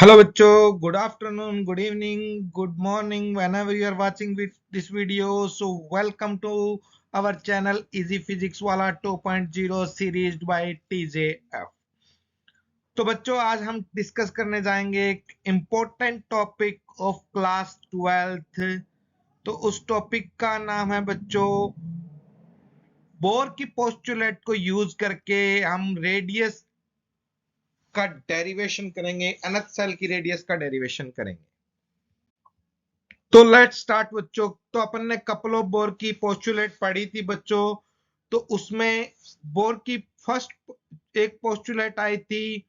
Hello बच्चों, good afternoon, good evening, good morning, whenever you are watching this video. So welcome to our channel Easy Physics वाला 2.0 series by TJF. तो बच्चों आज हम discuss करने जाएंगे एक important topic of class 12th। तो उस टॉपिक का नाम है बच्चों बोर की पोस्टुलेट को यूज करके हम रेडियस का डेरिवेशन करेंगे, nth सेल की रेडियस का डेरिवेशन करेंगे। तो लेट्स स्टार्ट बच्चों। तो अपन ने कपल ऑफ बोर की पोस्टुलेट पढ़ी थी बच्चों। तो उसमें बोर की फर्स्ट एक पोस्टुलेट आई थी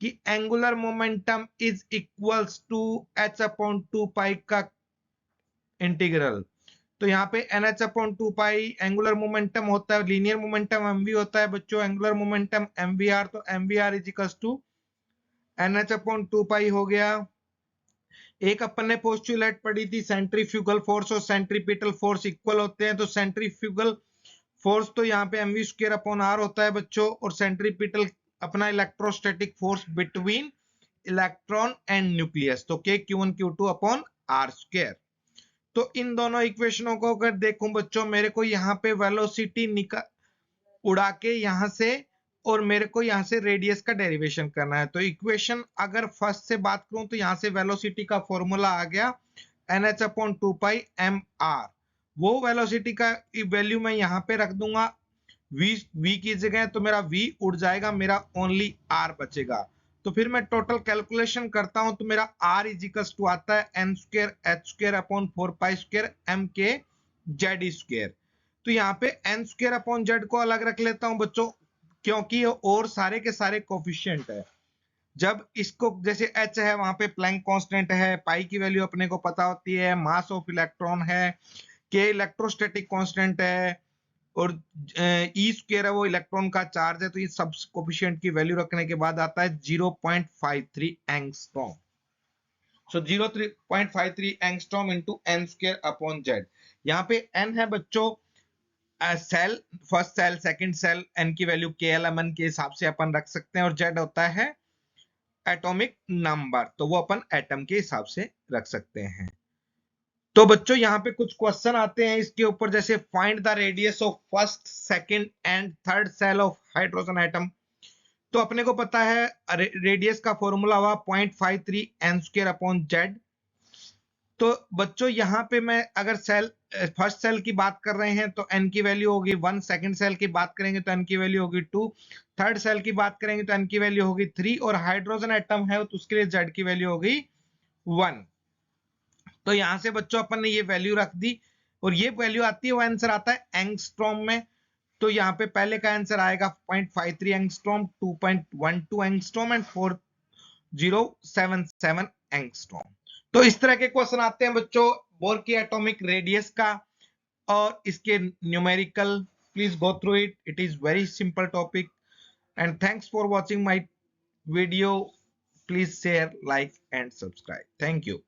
कि angular momentum is equals to h upon 2 pi का इंटीग्रल। तो यहाँ पे NH upon 2 pi angular momentum होता है, लीनियर मोमेंटम mv होता है बच्चों, एंगुलर मोमेंटम mvr। तो mvr is equals to NH upon 2 pi हो गया। एक अपन ने पोस्टुलेट पढ़ी थी सेंट्रीफ्यूगल फोर्स और सेंट्रीपिटल फोर्स इक्वल होते हैं। तो सेंट्रीफ्यूगल फोर्स तो यहाँ पे mv स्क्वायर अपॉन r होता है बच्चों, और सेंट्रीपिटल अपना electrostatic force between electron and nucleus, तो k q1 q2 upon r square. तो इन दोनों इक्वेशनों को अगर देखूं बच्चों, मेरे को यहाँ पे वेलोसिटी उड़ा के यहाँ से, और मेरे को यहाँ से रेडियस का डेरिवेशन करना है। तो इक्वेशन अगर फर्स्ट से बात करूं तो यहाँ से वेलोसिटी का फॉर्मूला आ गया NH अपॉन 2 पाई mr। वो वेलोसिटी का वैल्यू मैं यहाँ पे रख दूंगा v की जगह, तो मेरा v उड़ जाएगा, मेरा ओनली r बचेगा। तो फिर मैं टोटल कैलकुलेशन करता हूं तो मेरा r इजिकल्स टू आता है n square h square upon 4 pi square m के z स्क्वायर। तो यहाँ पे n स्क्वायर अपॉन जेड को अलग रख लेता हूं बच्चों, क्योंकि ये और सारे के सारे कोफिशिएंट है। जब इसको जैसे h है वहां पे प्लैंक कांस्टेंट है, पाई की वैल्यू अपने को पता होती है, मास ऑफ इलेक्ट्रॉन है, k इलेक्ट्रोस्टैटिक कांस्टेंट है, और ई स्क्वायर है वो इलेक्ट्रॉन का चार्ज है। तो ये सब कोफिशिएंट की वैल्यू रखने के बाद आता है 0.53 angstrom. So 0.53 angstrom into N square upon Z. यहाँ पे n है बच्चों shell, first shell, second shell, n की वैल्यू KLMN के हिसाब से अपन रख सकते हैं, और z होता है एटॉमिक नंबर, तो वो अपन एटम के हिसाब से रख सकते हैं। तो बच्चों यहाँ पे कुछ क्वेश्चन आते हैं इसके ऊपर, जैसे find the radius of first second and third shell of hydrogen atom. तो अपने को पता है रेडियस का फॉर्मूला हुआ 0.53 n स्क्वायर अपॉन जेड। तो बच्चों यहाँ पे मैं अगर सेल फर्स्ट सेल की बात कर रहे हैं तो n की वैल्यू होगी 1, सेकंड सेल की बात करेंगे तो n की वैल्यू होगी 2, थर्ड सेल की बात करेंगे तो n की वैल्यू होगी 3, और हाइड्रोजन एटम है तो उसके लिए z की वैल्यू होगी 1। तो यहां से बच्चों अपन ने ये वैल्यू रख दी, और ये वैल्यू आती है, वो आंसर आता है एंगस्ट्रॉम में। तो यहाँ पे पहले का आंसर आएगा 0.53 एंगस्ट्रॉम, 2.12 एंगस्ट्रॉम एंड 4077 एंगस्ट्रॉम। तो इस तरह के क्वेश्चन आते हैं बच्चों बोर की एटॉमिक रेडियस का और इसके numerical. Please go through it, it is very simple topic. And thanks for watching my video. Please share, like and subscribe. Thank you.